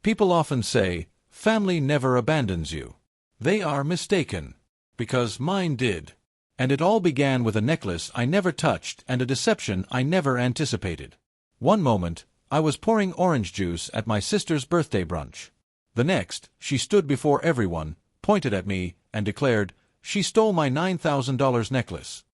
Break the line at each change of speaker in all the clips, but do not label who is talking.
People often say, family never abandons you. They are mistaken. Because mine did. And it all began with a necklace I never touched and a deception I never anticipated. One moment, I was pouring orange juice at my sister's birthday brunch. The next, she stood before everyone, pointed at me, and declared, she stole my $9,000 necklace.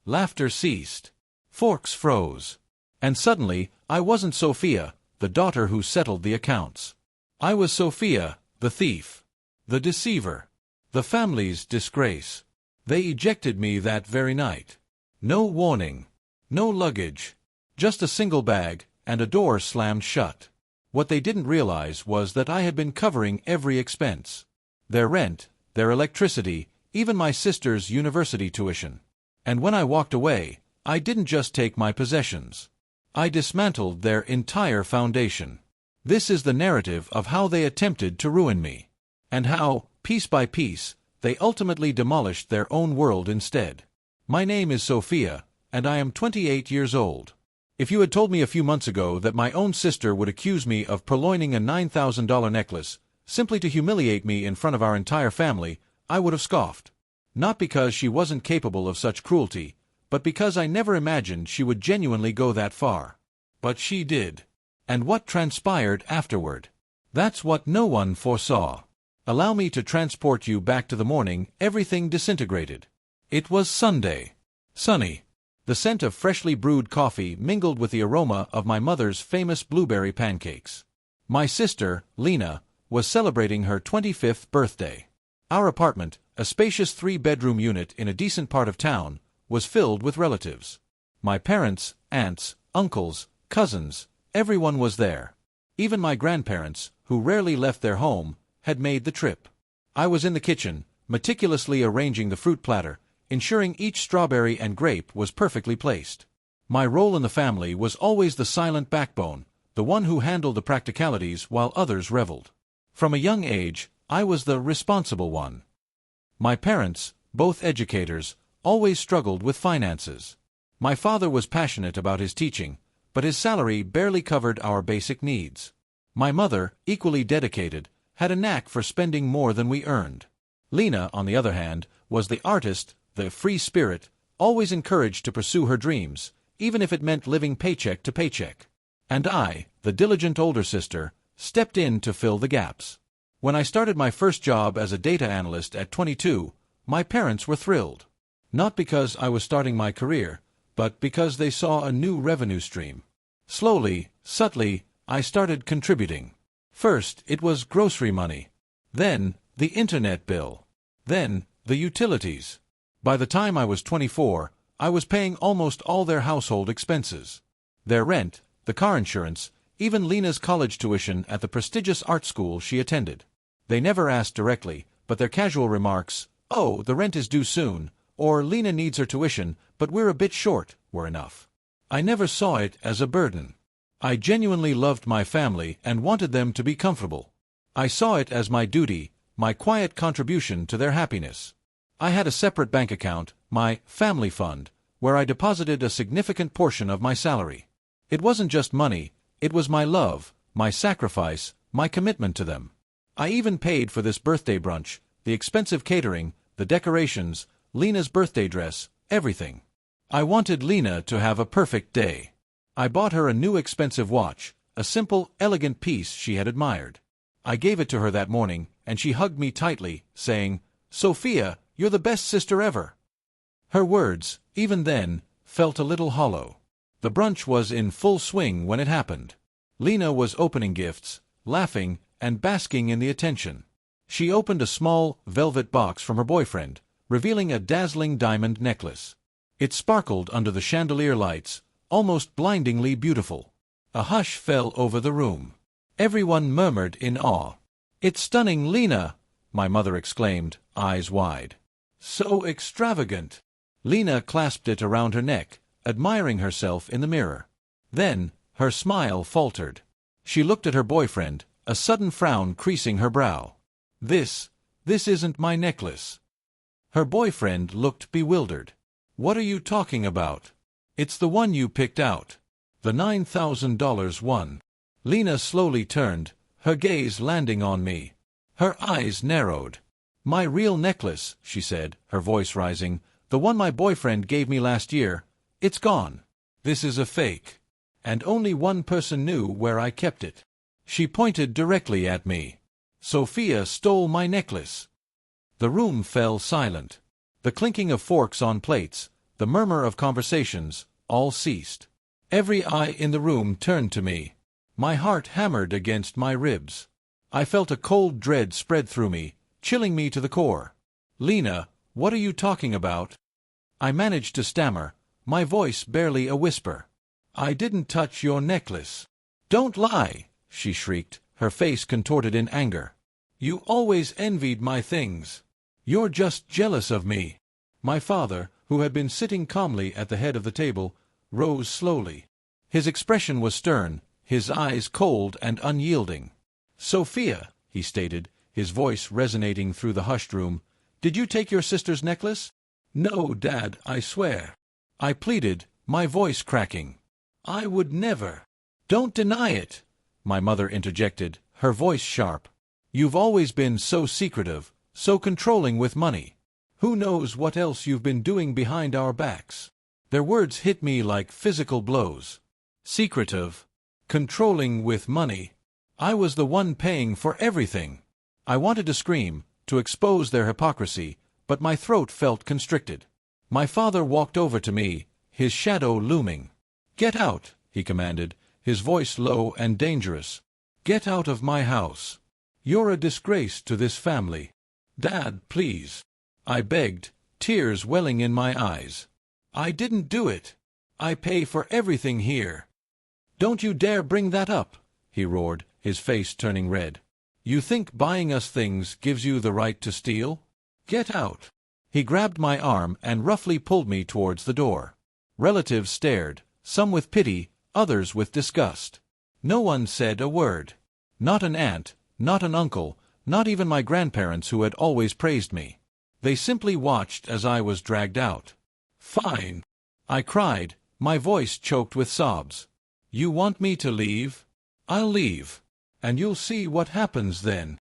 Laughter ceased. Forks froze. And suddenly, I wasn't Sophia, the daughter who settled the accounts. I was Sophia, the thief. The deceiver. The family's disgrace. They ejected me that very night. No warning. No luggage. Just a single bag, and a door slammed shut. What they didn't realize was that I had been covering every expense. Their rent, their electricity, even my sister's university tuition. And when I walked away, I didn't just take my possessions. I dismantled their entire foundation. This is the narrative of how they attempted to ruin me. And how, piece by piece, they ultimately demolished their own world instead. My name is Sophia, and I am 28 years old. If you had told me a few months ago that my own sister would accuse me of purloining a $9,000 necklace, simply to humiliate me in front of our entire family, I would have scoffed. Not because she wasn't capable of such cruelty, but because I never imagined she would genuinely go that far. But she did. And what transpired afterward? That's what no one foresaw. Allow me to transport you back to the morning everything disintegrated. It was Sunday. Sunny. The scent of freshly brewed coffee mingled with the aroma of my mother's famous blueberry pancakes. My sister, Lena, was celebrating her 25th birthday. Our apartment, a spacious 3-bedroom unit in a decent part of town, was filled with relatives. My parents, aunts, uncles, cousins, everyone was there. Even my grandparents, who rarely left their home, had made the trip. I was in the kitchen, meticulously arranging the fruit platter, ensuring each strawberry and grape was perfectly placed. My role in the family was always the silent backbone, the one who handled the practicalities while others reveled. From a young age, I was the responsible one. My parents, both educators, always struggled with finances. My father was passionate about his teaching, but his salary barely covered our basic needs. My mother, equally dedicated, had a knack for spending more than we earned. Lena, on the other hand, was the artist, the free spirit, always encouraged to pursue her dreams, even if it meant living paycheck to paycheck. And I, the diligent older sister, stepped in to fill the gaps. When I started my first job as a data analyst at 22, my parents were thrilled. Not because I was starting my career, but because they saw a new revenue stream. Slowly, subtly, I started contributing. First, it was grocery money. Then, the internet bill. Then, the utilities. By the time I was 24, I was paying almost all their household expenses. Their rent, the car insurance, even Lena's college tuition at the prestigious art school she attended. They never asked directly, but their casual remarks, "Oh, the rent is due soon," or "Lena needs her tuition, but we're a bit short," were enough. I never saw it as a burden. I genuinely loved my family and wanted them to be comfortable. I saw it as my duty, my quiet contribution to their happiness. I had a separate bank account, my family fund, where I deposited a significant portion of my salary. It wasn't just money, it was my love, my sacrifice, my commitment to them. I even paid for this birthday brunch, the expensive catering, the decorations, Lena's birthday dress, everything. I wanted Lena to have a perfect day. I bought her a new expensive watch, a simple, elegant piece she had admired. I gave it to her that morning, and she hugged me tightly, saying, "Sophia, you're the best sister ever." Her words, even then, felt a little hollow. The brunch was in full swing when it happened. Lena was opening gifts, laughing, and basking in the attention. She opened a small, velvet box from her boyfriend, revealing a dazzling diamond necklace. It sparkled under the chandelier lights, almost blindingly beautiful. A hush fell over the room. Everyone murmured in awe. "It's stunning, Lena!" my mother exclaimed, eyes wide. "So extravagant!" Lena clasped it around her neck, admiring herself in the mirror. Then, her smile faltered. She looked at her boyfriend, a sudden frown creasing her brow. This isn't my necklace." Her boyfriend looked bewildered. "What are you talking about?" "It's the one you picked out. The $9,000 one." Lena slowly turned, her gaze landing on me. Her eyes narrowed. "My real necklace," she said, her voice rising. "The one my boyfriend gave me last year. It's gone. This is a fake. And only one person knew where I kept it." She pointed directly at me. "Sophia stole my necklace." The room fell silent. The clinking of forks on plates, the murmur of conversations, all ceased. Every eye in the room turned to me. My heart hammered against my ribs. I felt a cold dread spread through me, chilling me to the core. "Lena, what are you talking about?" I managed to stammer, my voice barely a whisper. "I didn't touch your necklace." "Don't lie!" she shrieked, her face contorted in anger. "You always envied my things. You're just jealous of me." My father, who had been sitting calmly at the head of the table, rose slowly. His expression was stern, his eyes cold and unyielding. "Sophia," he stated, his voice resonating through the hushed room, "did you take your sister's necklace?" "No, Dad, I swear," I pleaded, my voice cracking. "I would never." "Don't deny it," my mother interjected, her voice sharp. "You've always been so secretive, so controlling with money. Who knows what else you've been doing behind our backs?" Their words hit me like physical blows. Secretive, controlling with money. I was the one paying for everything. I wanted to scream, to expose their hypocrisy, but my throat felt constricted. My father walked over to me, his shadow looming. "Get out," he commanded, his voice low and dangerous. "Get out of my house. You're a disgrace to this family." "Dad, please," I begged, tears welling in my eyes. "I didn't do it. I pay for everything here." "Don't you dare bring that up," he roared, his face turning red. "You think buying us things gives you the right to steal? Get out." He grabbed my arm and roughly pulled me towards the door. Relatives stared, some with pity, others with disgust. No one said a word. Not an aunt, not an uncle, not even my grandparents who had always praised me. They simply watched as I was dragged out. "Fine," I cried, my voice choked with sobs. "You want me to leave? I'll leave. And you'll see what happens then."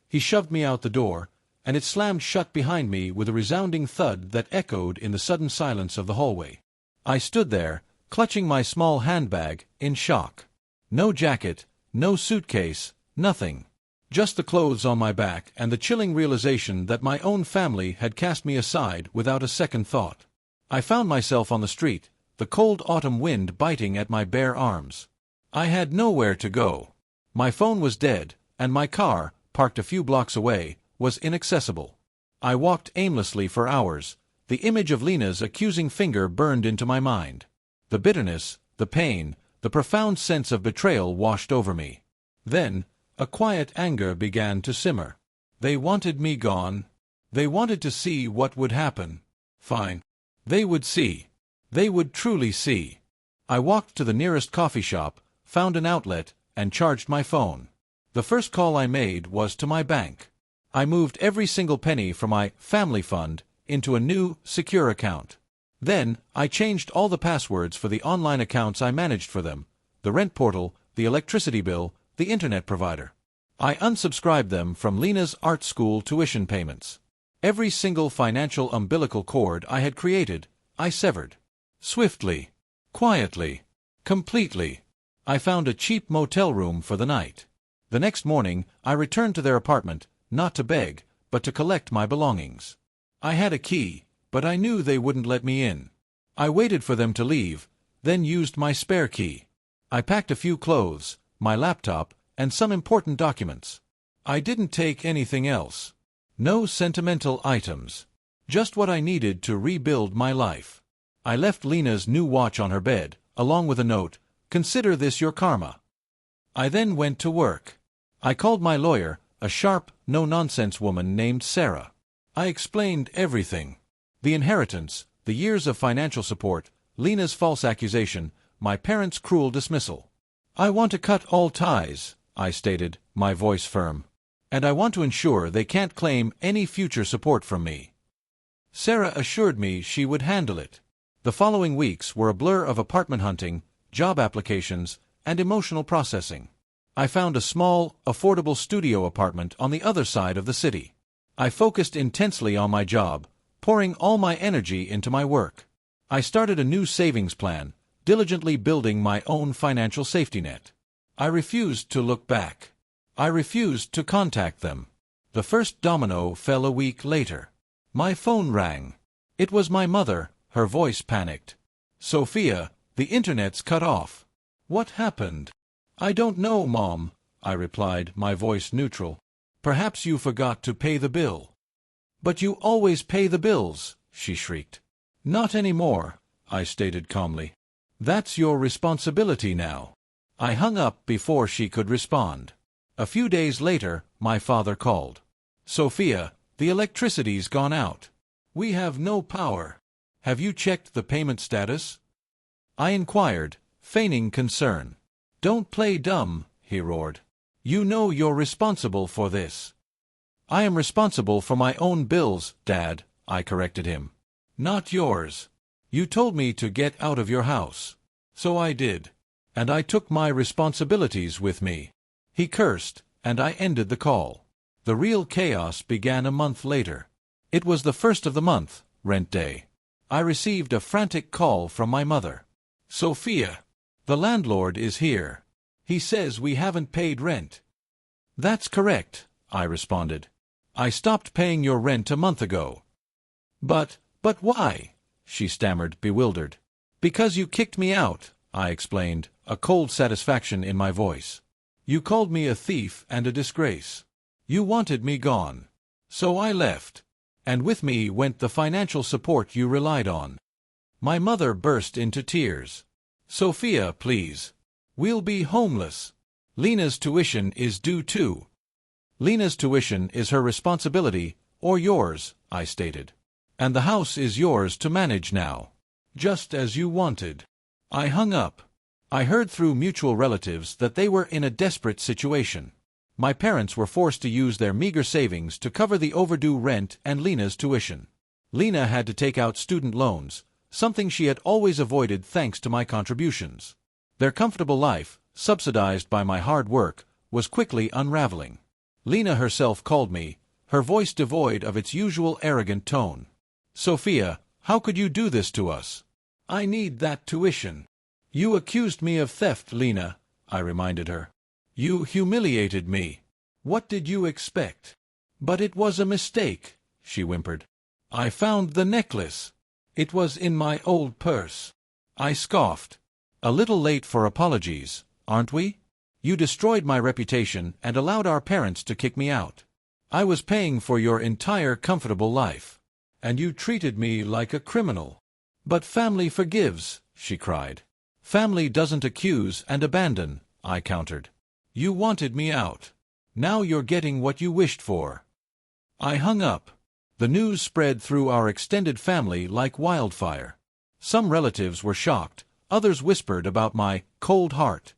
He shoved me out the door, and it slammed shut behind me with a resounding thud that echoed in the sudden silence of the hallway. I stood there, clutching my small handbag, in shock. No jacket, no suitcase, nothing. Just the clothes on my back and the chilling realization that my own family had cast me aside without a second thought. I found myself on the street, the cold autumn wind biting at my bare arms. I had nowhere to go. My phone was dead, and my car, parked a few blocks away, was inaccessible. I walked aimlessly for hours. The image of Lena's accusing finger burned into my mind. The bitterness, the pain, the profound sense of betrayal washed over me. Then, a quiet anger began to simmer. They wanted me gone. They wanted to see what would happen. Fine. They would see. They would truly see. I walked to the nearest coffee shop, found an outlet, and charged my phone. The first call I made was to my bank. I moved every single penny from my family fund into a new, secure account. Then, I changed all the passwords for the online accounts I managed for them, the rent portal, the electricity bill, the internet provider. I unsubscribed them from Lena's art school tuition payments. Every single financial umbilical cord I had created, I severed. Swiftly, quietly, completely. I found a cheap motel room for the night. The next morning, I returned to their apartment, not to beg, but to collect my belongings. I had a key, but I knew they wouldn't let me in. I waited for them to leave, then used my spare key. I packed a few clothes, my laptop, and some important documents. I didn't take anything else. No sentimental items. Just what I needed to rebuild my life. I left Lena's new watch on her bed, along with a note, "Consider this your karma." I then went to work. I called my lawyer, a sharp, no-nonsense woman named Sarah. I explained everything. The inheritance, the years of financial support, Lena's false accusation, my parents' cruel dismissal. "I want to cut all ties," I stated, my voice firm. "And I want to ensure they can't claim any future support from me." Sarah assured me she would handle it. The following weeks were a blur of apartment hunting, job applications, and emotional processing. I found a small, affordable studio apartment on the other side of the city. I focused intensely on my job, pouring all my energy into my work. I started a new savings plan, diligently building my own financial safety net. I refused to look back. I refused to contact them. The first domino fell a week later. My phone rang. It was my mother, her voice panicked. "Sophia, the internet's cut off." "What happened?" "I don't know, Mom," I replied, my voice neutral. "Perhaps you forgot to pay the bill." "But you always pay the bills," she shrieked. "Not anymore," I stated calmly. "That's your responsibility now." I hung up before she could respond. A few days later, my father called. "Sophia, the electricity's gone out. We have no power. Have you checked the payment status?" I inquired, feigning concern. "Don't play dumb," he roared. "You know you're responsible for this." "I am responsible for my own bills, Dad," I corrected him. "Not yours. You told me to get out of your house. So I did. And I took my responsibilities with me." He cursed, and I ended the call. The real chaos began a month later. It was the first of the month, rent day. I received a frantic call from my mother. "Sophia, the landlord is here. He says we haven't paid rent." "That's correct," I responded. "I stopped paying your rent a month ago." But why?" she stammered, bewildered. "Because you kicked me out," I explained, a cold satisfaction in my voice. "You called me a thief and a disgrace. You wanted me gone. So I left. And with me went the financial support you relied on." My mother burst into tears. "Sophia, please. We'll be homeless. Lena's tuition is due too." "Lena's tuition is her responsibility, or yours," I stated. "And the house is yours to manage now. Just as you wanted." I hung up. I heard through mutual relatives that they were in a desperate situation. My parents were forced to use their meager savings to cover the overdue rent and Lena's tuition. Lena had to take out student loans, something she had always avoided thanks to my contributions. Their comfortable life, subsidized by my hard work, was quickly unraveling. Lena herself called me, her voice devoid of its usual arrogant tone. "Sophia, how could you do this to us? I need that tuition." "You accused me of theft, Lena," I reminded her. "You humiliated me. What did you expect?" "But it was a mistake," she whimpered. "I found the necklace. It was in my old purse." I scoffed. "A little late for apologies, aren't we? You destroyed my reputation and allowed our parents to kick me out. I was paying for your entire comfortable life. And you treated me like a criminal." "But family forgives," she cried. "Family doesn't accuse and abandon," I countered. "You wanted me out. Now you're getting what you wished for." I hung up. The news spread through our extended family like wildfire. Some relatives were shocked, others whispered about my cold heart.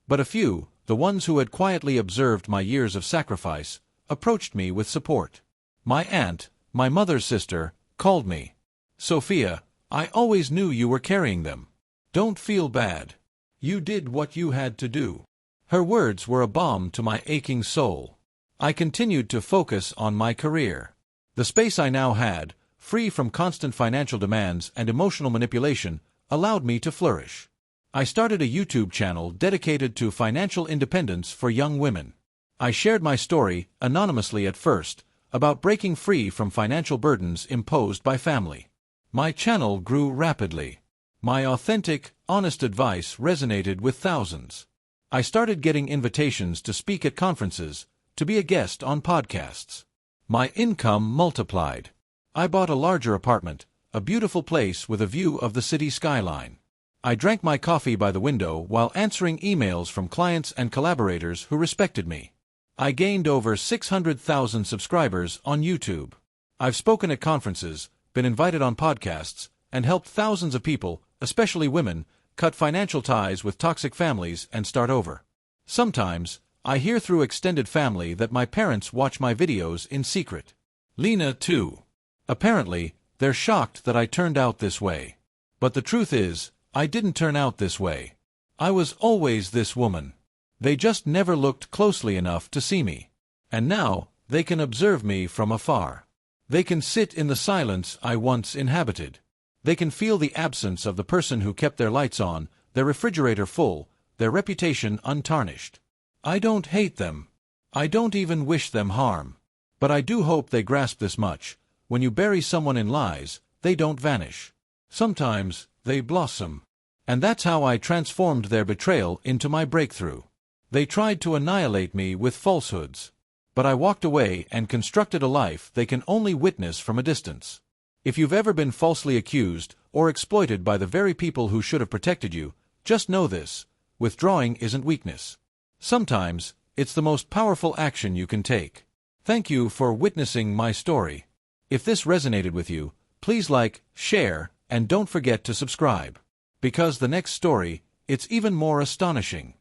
But a few, the ones who had quietly observed my years of sacrifice, approached me with support. My aunt, my mother's sister, called me. "Sophia, I always knew you were carrying them. Don't feel bad. You did what you had to do." Her words were a balm to my aching soul. I continued to focus on my career. The space I now had, free from constant financial demands and emotional manipulation, allowed me to flourish. I started a YouTube channel dedicated to financial independence for young women. I shared my story, anonymously at first, about breaking free from financial burdens imposed by family. My channel grew rapidly. My authentic, honest advice resonated with thousands. I started getting invitations to speak at conferences, to be a guest on podcasts. My income multiplied. I bought a larger apartment, a beautiful place with a view of the city skyline. I drank my coffee by the window while answering emails from clients and collaborators who respected me. I gained over 600,000 subscribers on YouTube. I've spoken at conferences, been invited on podcasts, and helped thousands of people, especially women, cut financial ties with toxic families and start over. Sometimes, I hear through extended family that my parents watch my videos in secret. Lena too. Apparently, they're shocked that I turned out this way. But the truth is, I didn't turn out this way. I was always this woman. They just never looked closely enough to see me. And now, they can observe me from afar. They can sit in the silence I once inhabited. They can feel the absence of the person who kept their lights on, their refrigerator full, their reputation untarnished. I don't hate them. I don't even wish them harm. But I do hope they grasp this much: when you bury someone in lies, they don't vanish. Sometimes, they blossom. And that's how I transformed their betrayal into my breakthrough. They tried to annihilate me with falsehoods. But I walked away and constructed a life they can only witness from a distance. If you've ever been falsely accused or exploited by the very people who should have protected you, just know this: withdrawing isn't weakness. Sometimes, it's the most powerful action you can take. Thank you for witnessing my story. If this resonated with you, please like, share, and don't forget to subscribe. Because the next story, it's even more astonishing.